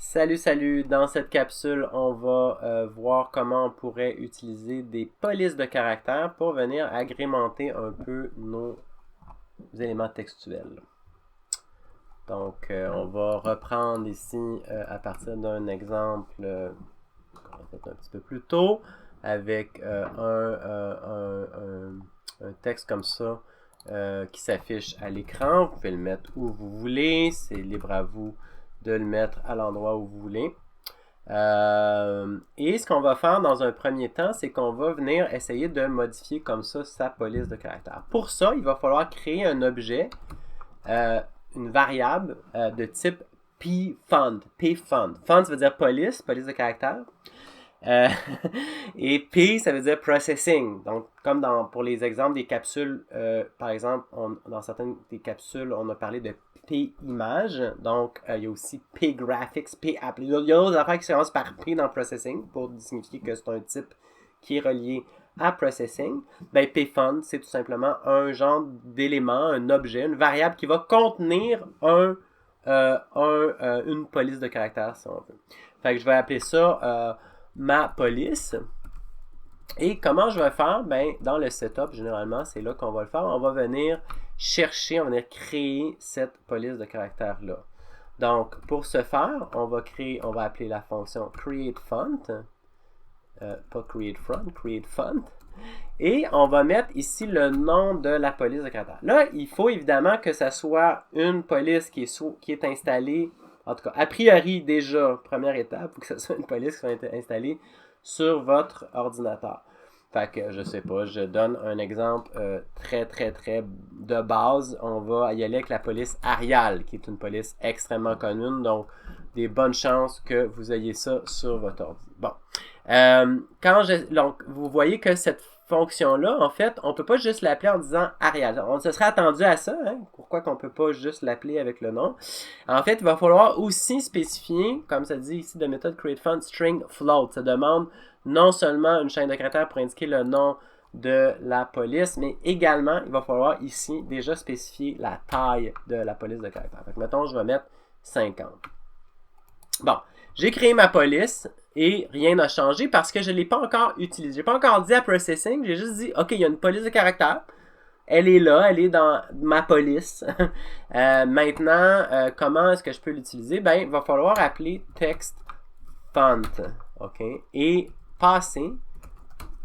Salut, salut! Dans cette capsule, on va voir comment on pourrait utiliser des polices de caractère pour venir agrémenter un peu nos éléments textuels. Donc, on va reprendre ici à partir d'un exemple qu'on a fait un petit peu plus tôt avec un texte comme ça qui s'affiche à l'écran. Vous pouvez le mettre où vous voulez, c'est libre à vous de le mettre à l'endroit où vous voulez. Et ce qu'on va faire dans un premier temps, c'est qu'on va venir essayer de modifier comme ça sa police de caractère. Pour ça, il va falloir créer un objet, une variable de type pfund. Pfund. Fund, ça veut dire police de caractère. Euh, et P, ça veut dire processing. Donc, comme pour les exemples des capsules, par exemple, dans certaines des capsules, on a parlé de P image. Donc, il y a aussi P graphics, P app. Il y a d'autres affaires qui se commencent par P dans processing pour signifier que c'est un type qui est relié à processing. Ben, P fund, c'est tout simplement un genre d'élément, un objet, une variable qui va contenir une police de caractère, si on veut. Fait que je vais appeler ça ma police. Et comment je vais faire? Ben, dans le setup, généralement, c'est là qu'on va le faire. On va venir chercher, on va venir créer cette police de caractère-là. Donc, pour ce faire, on va appeler la fonction createFont. Pas createFront, createFont. Et on va mettre ici le nom de la police de caractère. Là, il faut évidemment que ça soit une police qui est installée, en tout cas, a priori déjà, première étape, il faut que ce soit une police qui soit installée sur votre ordinateur. Fait que, je sais pas, je donne un exemple très de base. On va y aller avec la police Arial, qui est une police extrêmement commune, donc des bonnes chances que vous ayez ça sur votre ordi. Bon. Donc, vous voyez que cette fonction-là, en fait, on ne peut pas juste l'appeler en disant Arial. On se serait attendu à ça, hein? Pourquoi qu'on ne peut pas juste l'appeler avec le nom? En fait, il va falloir aussi spécifier, comme ça dit ici de méthode createFont, string float. Ça demande non seulement une chaîne de caractères pour indiquer le nom de la police, mais également, il va falloir ici déjà spécifier la taille de la police de caractères. Fait que, mettons, je vais mettre 50. Bon, j'ai créé ma police et rien n'a changé parce que je ne l'ai pas encore utilisée. Je n'ai pas encore dit à processing, j'ai juste dit, OK, il y a une police de caractère. Elle est là, elle est dans ma police. Maintenant, comment est-ce que je peux l'utiliser? Ben, il va falloir appeler text font, OK? Et passer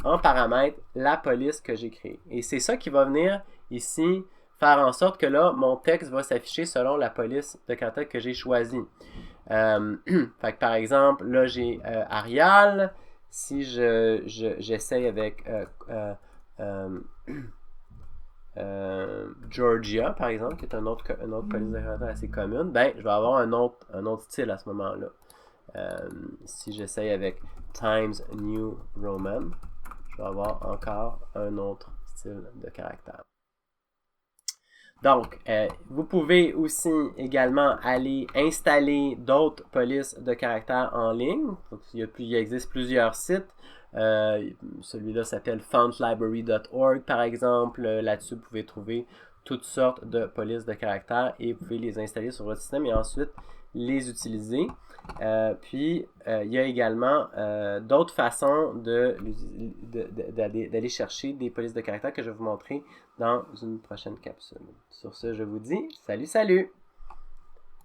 en paramètre la police que j'ai créée. Et c'est ça qui va venir ici faire en sorte que là, mon texte va s'afficher selon la police de caractère que j'ai choisie. Fait que par exemple, là j'ai Arial. Si j'essaye avec Georgia, par exemple, qui est un autre police de caractère assez commune, ben je vais avoir un autre style à ce moment-là. Si j'essaye avec Times New Roman, je vais avoir encore un autre style de caractère. Donc, vous pouvez aussi également aller installer d'autres polices de caractère en ligne. Donc, il existe plusieurs sites. Celui-là s'appelle fontlibrary.org par exemple. Là-dessus, vous pouvez trouver toutes sortes de polices de caractère et vous pouvez les installer sur votre système et ensuite les utiliser. Puis, il y a également d'autres façons d'aller chercher des polices de caractère que je vais vous montrer dans une prochaine capsule. Sur ce, je vous dis salut, salut!